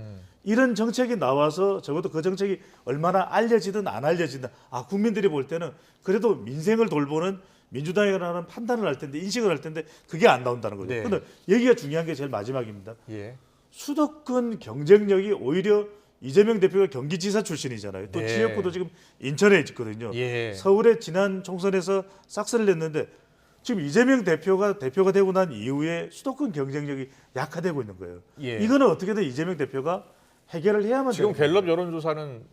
이런 정책이 나와서 적어도 그 정책이 얼마나 알려지든 안 알려지든 국민들이 볼 때는 그래도 민생을 돌보는 민주당이라는 판단을 할 텐데 인식을 할 텐데 그게 안 나온다는 거죠. 네. 그런데 여기가 중요한 게 제일 마지막입니다. 예. 수도권 경쟁력이 오히려 이재명 대표가 경기지사 출신이잖아요. 또 네. 지역구도 지금 인천에 있거든요. 예. 서울에 지난 총선에서 싹쓸이를 냈는데 지금 이재명 대표가 되고 난 이후에 수도권 경쟁력이 약화되고 있는 거예요. 예. 이거는 어떻게든 이재명 대표가 해결을 해야만 지금 되는 갤럽 여론조사는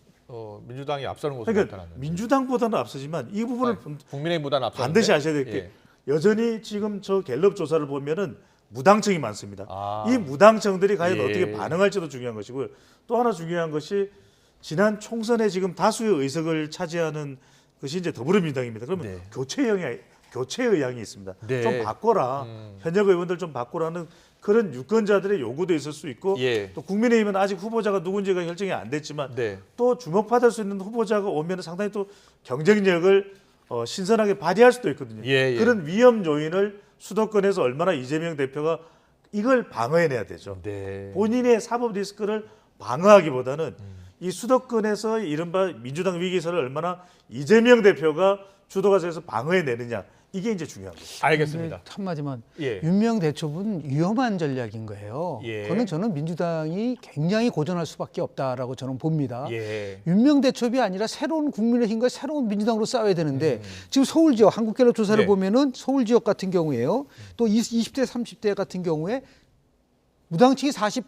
민주당이 앞서는 것으로 그러니까 나타났는데 민주당보다는 앞서지만 이 부분을 국민의힘보다는 앞서는데 반드시 아셔야 될 게 예. 여전히 지금 저 갤럽 조사를 보면은 무당층이 많습니다. 아. 이 무당층들이 과연 예. 어떻게 반응할지도 중요한 것이고요. 또 하나 중요한 것이 지난 총선에 지금 다수의 의석을 차지하는 것이 이제 더불어민주당입니다. 그러면 네. 교체 의향이 있습니다. 네. 좀 바꿔라. 현역 의원들 좀 바꾸라는 그런 유권자들의 요구도 있을 수 있고 예. 또 국민의힘은 아직 후보자가 누군지가 결정이 안 됐지만 네. 또 주목받을 수 있는 후보자가 오면 상당히 또 경쟁력을 신선하게 발휘할 수도 있거든요. 예. 그런 위험 요인을 수도권에서 얼마나 이재명 대표가 이걸 방어해내야 되죠. 네. 본인의 사법 리스크를 방어하기보다는 이 수도권에서 이른바 민주당 위기설을 얼마나 이재명 대표가 주도가 돼서 방어해내느냐 이게 이제 중요한 거죠. 알겠습니다. 한마디만 예. 윤명대첩은 위험한 전략인 거예요. 예. 그거는 저는 민주당이 굉장히 고전할 수밖에 없다라고 저는 봅니다. 예. 윤명대첩이 아니라 새로운 국민의힘과 새로운 민주당으로 싸워야 되는데 지금 서울 지역 한국갤럽 조사를 네. 보면은 서울 지역 같은 경우에요. 또 20대 30대 같은 경우에 무당층이 48%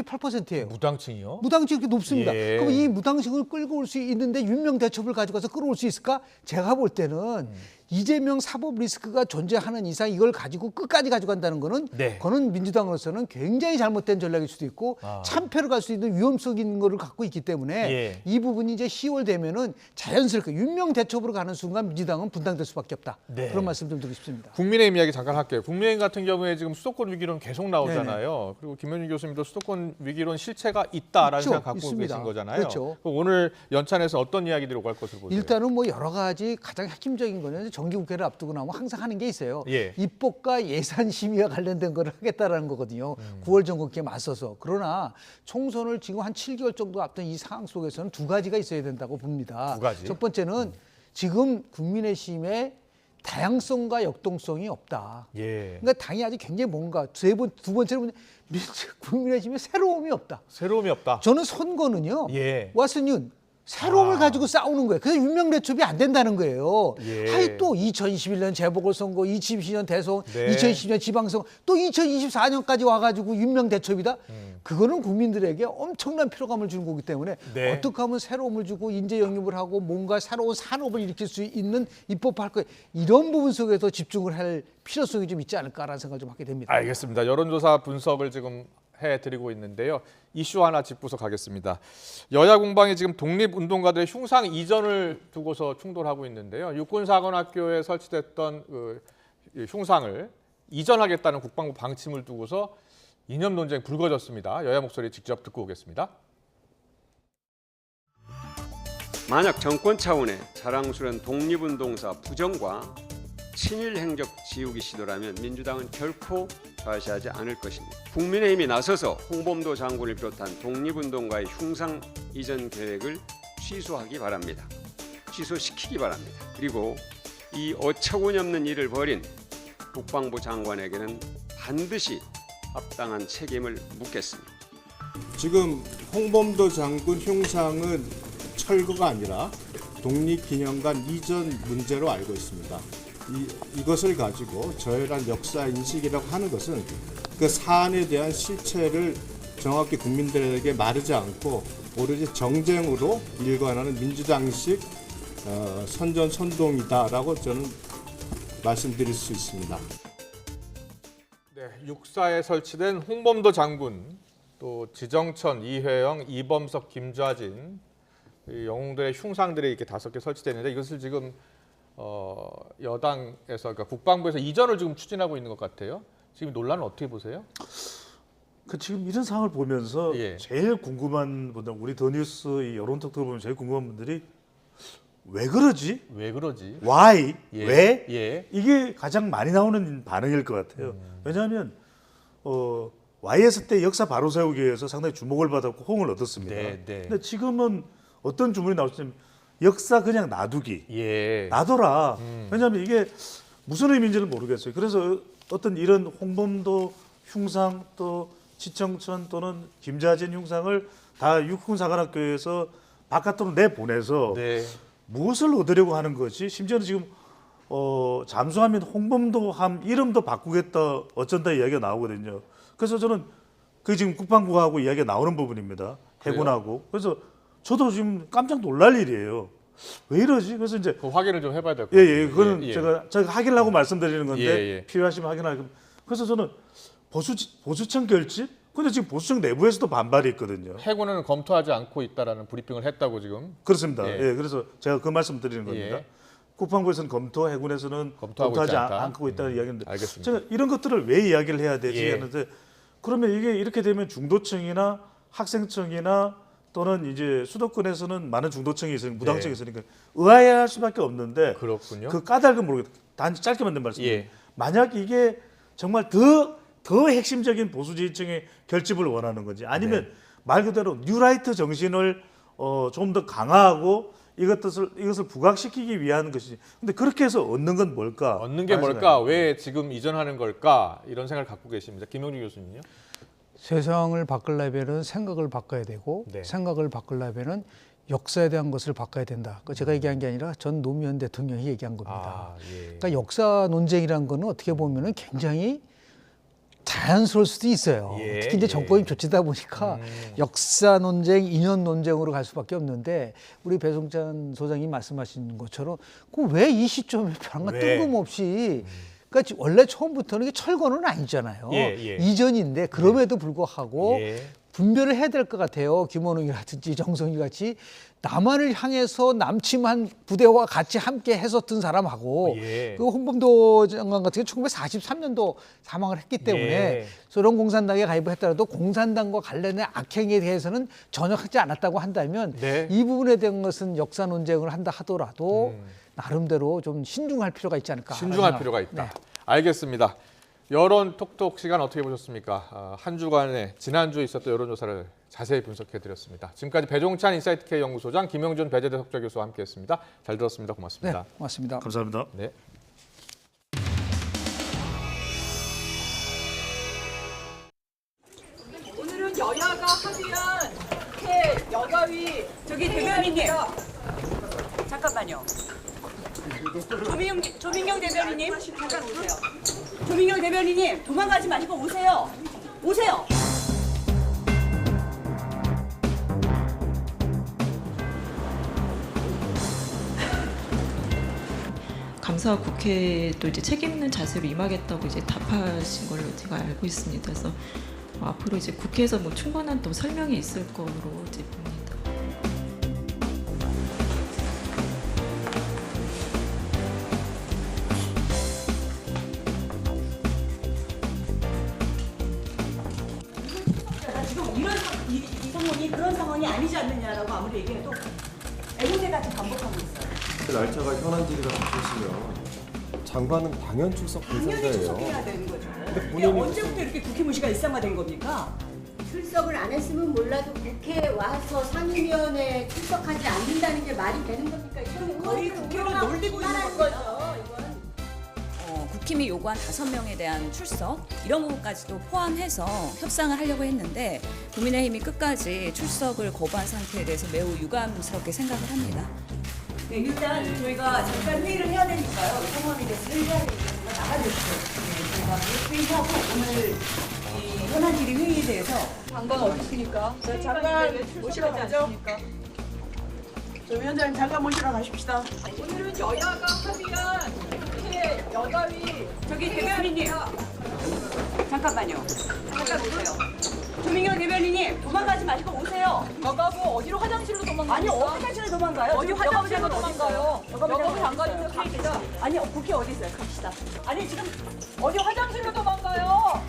38%예요. 무당층이요? 무당층이 이렇게 높습니다. 예. 그럼 이 무당층을 끌고 올 수 있는데 윤명대첩을 가져가서 끌어올 수 있을까? 제가 볼 때는 이재명 사법 리스크가 존재하는 이상 이걸 가지고 끝까지 가져간다는 거는 네. 그거는 민주당으로서는 굉장히 잘못된 전략일 수도 있고 참패로 갈 수 있는 위험성 있는 거를 갖고 있기 때문에 예. 이 부분이 이제 10월 되면은 자연스럽게 윤명대첩으로 가는 순간 민주당은 분당될 수밖에 없다. 네. 그런 말씀 좀 드리고 싶습니다. 국민의힘 이야기 잠깐 할게요. 국민의힘 같은 경우에 지금 수도권 위기론 계속 나오잖아요. 그리고 김현준 교수님도 수도권 위기론 실체가 있다라는 있죠. 생각 갖고 있습니다. 계신 거잖아요. 그렇죠. 그럼 오늘 연찬에서 어떤 이야기들이 오갈 것으로 보세요? 일단은 뭐 여러 가지 가장 핵심적인 거는 정기국회를 앞두고 나면 항상 하는 게 있어요. 예. 입법과 예산 심의와 관련된 거를 하겠다라는 거거든요. 9월 정국회에 맞서서. 그러나 총선을 지금 한 7개월 정도 앞둔 이 상황 속에서는 두 가지가 있어야 된다고 봅니다. 두 가지? 첫 번째는 지금 국민의힘의 다양성과 역동성이 없다. 예. 그러니까 당이 아직 굉장히 뭔가 두 번째는 국민의힘의 새로움이 없다. 새로움이 없다. 저는 선거는요. 예. 왓슨윤 새로움을 가지고 싸우는 거예요. 그래서 윤명대첩이 안 된다는 거예요. 예. 아이 또 2021년 재보궐선거, 2022년 대선, 네. 2020년 지방선거, 또 2024년까지 와가지고 윤명대첩이다. 그거는 국민들에게 엄청난 피로감을 주는 거기 때문에 네. 어떻게 하면 새로움을 주고 인재 영입을 하고 뭔가 새로운 산업을 일으킬 수 있는 입법할 거 이런 부분 속에서 집중을 할 필요성이 좀 있지 않을까라는 생각을 좀 하게 됩니다. 알겠습니다. 여론조사 분석을 지금 해드리고 있는데요. 이슈 하나 짚고서 가겠습니다. 여야 공방이 지금 독립운동가들의 흉상 이전을 두고서 충돌하고 있는데요. 육군사관학교에 설치됐던 그 흉상을 이전하겠다는 국방부 방침을 두고서 이념 논쟁 불거졌습니다. 여야 목소리 직접 듣고 오겠습니다. 만약 정권 차원의 자랑스러운 독립운동사 부정과 친일 행적 지우기 시도라면 민주당은 결코 좌시하지 않을 것입니다. 국민의힘이 나서서 홍범도 장군을 비롯한 독립운동가의 흉상 이전 계획을 취소하기 바랍니다. 취소시키기 바랍니다. 그리고 이 어처구니없는 일을 벌인 국방부 장관에게는 반드시 합당한 책임을 묻겠습니다. 지금 홍범도 장군 흉상은 철거가 아니라 독립기념관 이전 문제로 알고 있습니다. 이것을 가지고 저열한 역사 인식이라고 하는 것은 그 사안에 대한 실체를 정확히 국민들에게 마르지 않고 오로지 정쟁으로 일관하는 민주당식 선전선동이다라고 저는 말씀드릴 수 있습니다. 네, 육사에 설치된 홍범도 장군, 또 지정천, 이회영, 이범석, 김좌진 이 영웅들의 흉상들이 이렇게 5개 설치되어 있는데 이것을 지금 여당에서 그러니까 국방부에서 이전을 지금 추진하고 있는 것 같아요. 지금 논란은 어떻게 보세요? 지금 이런 상황을 보면서 예. 제일 궁금한 분들, 우리 더 뉴스 이 여론톡 들어보면 제일 궁금한 분들이 왜 그러지? 왜 그러지? Why? 예. 왜? 예. 이게 가장 많이 나오는 반응일 것 같아요. 왜냐하면 YS 때 역사 바로 세우기 위해서 상당히 주목을 받았고 호응을 얻었습니다. 네, 네. 근데 지금은 어떤 주문이 나오시냐면 역사 그냥 놔두기. 예. 놔둬라. 왜냐하면 이게 무슨 의미인지를 모르겠어요. 그래서 어떤 이런 홍범도 흉상 또 지청천 또는 김좌진 흉상을 다 육군사관학교에서 바깥으로 내보내서 네. 무엇을 얻으려고 하는 거지? 심지어는 지금 잠수하면 홍범도함 이름도 바꾸겠다 어쩐다 이야기가 나오거든요. 그래서 저는 그게 지금 국방부하고 이야기가 나오는 부분입니다. 해군하고. 그래서 저도 지금 깜짝 놀랄 일이에요. 왜 이러지? 그래서 이제 그 확인을 좀 해봐야 될 것 같아요. 예, 그거는 예. 제가 확인을 하고 말씀드리는 건데 예. 필요하시면 확인하고. 그래서 저는 보수청 결집? 근데 지금 보수청 내부에서도 반발이 있거든요. 해군은 검토하지 않고 있다라는 브리핑을 했다고 지금. 그렇습니다. 예. 예, 그래서 제가 그 말씀 드리는 겁니다. 예. 국방부에서는 검토, 해군에서는 검토하지 않고 있다는 이야기인데 알겠습니다. 제가 이런 것들을 왜 이야기를 해야 되지 예. 하는데 그러면 이게 이렇게 되면 중도층이나 학생층이나 또는 이제 수도권에서는 많은 중도층이 있으니까 무당층이 있으니까 의아해할 수밖에 없는데 그렇군요. 그 까닭은 모르겠다. 단지 짧게 만든 말씀입니다. 예. 만약 이게 정말 더 핵심적인 보수 지지층의 결집을 원하는 건지 아니면 말 그대로 뉴라이트 정신을 좀 더 강화하고 이것을 부각시키기 위한 것이지. 근데 그렇게 해서 얻는 건 뭘까? 얻는 게 뭘까? 왜 지금 이전하는 걸까? 이런 생각을 갖고 계십니다. 김용주 교수님요? 세상을 바꾸려면 생각을 바꿔야 되고 네. 생각을 바꾸려면 역사에 대한 것을 바꿔야 된다. 그 제가 얘기한 게 아니라 전 노무현 대통령이 얘기한 겁니다. 예. 그러니까 역사 논쟁이라는 거는 어떻게 보면은 굉장히 자연스러울 수도 있어요. 예, 특히 이제 정권이 교체다 보니까 역사 논쟁, 인연 논쟁으로 갈 수밖에 없는데 우리 배종찬 소장이 말씀하신 것처럼 그 왜 이 시점에 변한 왜? 뜬금없이 그러니까 원래 처음부터는 이게 철거는 아니잖아요. 예. 이전인데 그럼에도 불구하고 예. 분별을 해야 될 것 같아요. 김원웅이라든지 정성희 같이 남한을 향해서 남침한 부대와 같이 함께 했었던 사람하고 예. 그 홍범도 장관 같은 경우 1943년도 사망을 했기 때문에 예. 소련 공산당에 가입을 했더라도 공산당과 관련된 악행에 대해서는 전혀 하지 않았다고 한다면 네. 이 부분에 대한 것은 역사 논쟁을 한다 하더라도 나름대로 좀 신중할 필요가 있지 않을까. 신중할 필요가 있다. 네. 알겠습니다. 여론 톡톡 시간 어떻게 보셨습니까? 한 주간에 지난주에 있었던 여론조사를 자세히 분석해드렸습니다. 지금까지 배종찬 인사이트K 연구소장 김용준 배재대 석좌교수와 함께했습니다. 잘 들었습니다. 고맙습니다. 네, 고맙습니다. 감사합니다. 네. 오늘은 여야가 합의한 여가위 저기 대변인님 잠깐만요. 조민경 대변인님 잠깐 오세요. 조민경 대변인님 도망가지 마시고 오세요. 오세요. 감사와 국회도 이제 책임 있는 자세로 임하겠다고 이제 답하신 걸로 제가 알고 있습니다. 그래서 앞으로 이제 국회에서 뭐 충분한 또 설명이 있을 거로 이제 봅니다. 지금 이 상황이 그런 상황이 아니지 않느냐라고 아무리 얘기해도 애고새같이 반복하고 있어요. 그 날짜가 현안지기가 바뀌시면 장관은 당연 출석 당연히 대상자예요. 출석해야 되는 거죠. 근데 이게 본인이 언제부터 이렇게 국회 무시가 일상화된 겁니까? 출석을 안 했으면 몰라도 국회에 와서 상임위원회에 출석하지 않는다는 게 말이 되는 겁니까? 이거는 거의 국회를 놀리고 있는 거죠. 국힘이 요구한 5명에 대한 출석 이런 부분까지도 포함해서 협상을 하려고 했는데 국민의힘이 끝까지 출석을 거부한 상태에 대해서 매우 유감스럽게 생각을 합니다. 네, 일단 저희가 잠깐 회의를 해야 되니까요. 이 상황에 대해서 회의해야 되니까 나가주시죠. 네, 저희가 회의하고 오늘 이 현안 질의 회의에 대해서 장관 어디십니까? 네, 장관 모시러 가죠. 조 위원장님 잠깐 모시러 가십시다. 오늘은 여야가 합의한 국회 여가위 저기 대변인님 잠깐만요. 잠깐 오세요. 조민경 대변인님 도망가지 마시고 오세요. 여가부 어디로 화장실로 도망가요? 아니 어디 화장실로 도망가요? 어디 화장실로 도망가요? 여가부 장관님들 갑시다. 아니 국회 어디 있어요? 갑시다. 아니 지금 어디 화장실로 도망가요?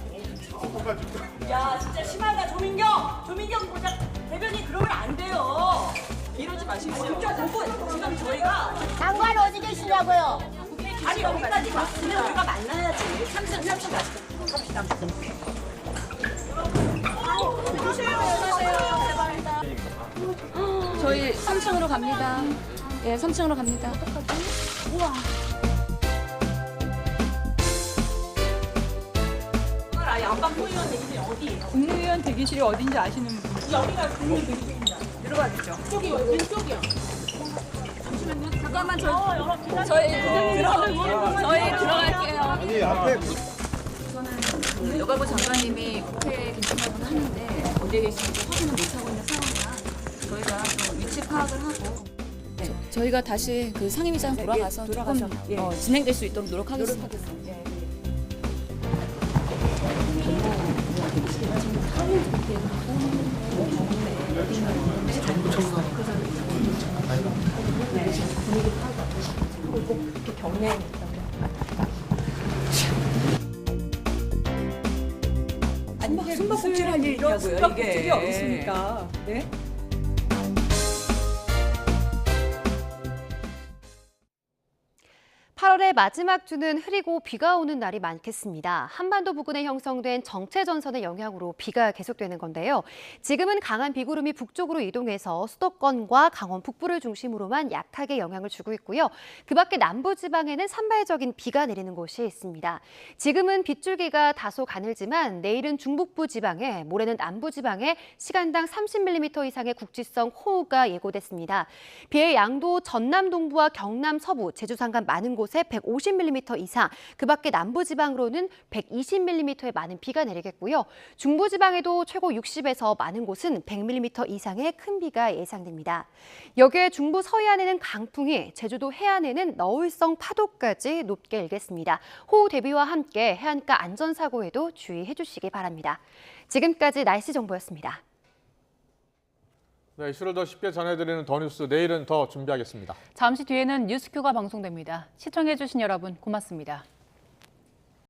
야 진짜 심하다 조민경 보장 대변인 그러면 안 돼요. 이러지 마시고 국정 보고 지금 저희가 장관 어디 계시냐고요? 아니 여기까지 왔으면 우리가 만나야지. 3층 갑시다. 저희 3층으로 갑니다. 예, 3층으로 갑니다. 우와. 아니 안방 국무위원 대기실 어디? 국무위원 대기실이 어딘지 아시는 분? 여기가 국무위원 대기실입니다. 들어가겠죠? 저기 왼쪽이요. 잠깐만 저희 들어갈게요. 아니 앞에 오늘 여가부 장관님이 국회에 괜찮다고 하는데 어디에 계신지 확인을 못하고 있는 상황이라 저희가 좀 위치 파악을 하고 저희가 다시 그 상임위장 돌아가서 조금 진행될 수 있도록 노력하겠습니다. 아니 숨바꼭질 할 일이냐고요 이게. 숨바꼭질이 어디 있습니까? 네? 마지막 주는 흐리고 비가 오는 날이 많겠습니다. 한반도 부근에 형성된 정체전선의 영향으로 비가 계속되는 건데요. 지금은 강한 비구름이 북쪽으로 이동해서 수도권과 강원 북부를 중심으로만 약하게 영향을 주고 있고요. 그 밖에 남부지방에는 산발적인 비가 내리는 곳이 있습니다. 지금은 빗줄기가 다소 가늘지만 내일은 중북부 지방에, 모레는 남부지방에 시간당 30mm 이상의 국지성 호우가 예고됐습니다. 비의 양도 전남 동부와 경남 서부, 제주 산간 많은 곳에 150mm 이상, 그 밖에 남부지방으로는 120mm의 많은 비가 내리겠고요. 중부지방에도 최고 60에서 많은 곳은 100mm 이상의 큰 비가 예상됩니다. 여기에 중부 서해안에는 강풍이, 제주도 해안에는 너울성 파도까지 높게 일겠습니다. 호우 대비와 함께 해안가 안전사고에도 주의해 주시기 바랍니다. 지금까지 날씨 정보였습니다. 네, 이슈를 더 쉽게 전해드리는 더 뉴스, 내일은 더 준비하겠습니다. 잠시 뒤에는 뉴스큐가 방송됩니다. 시청해주신 여러분 고맙습니다.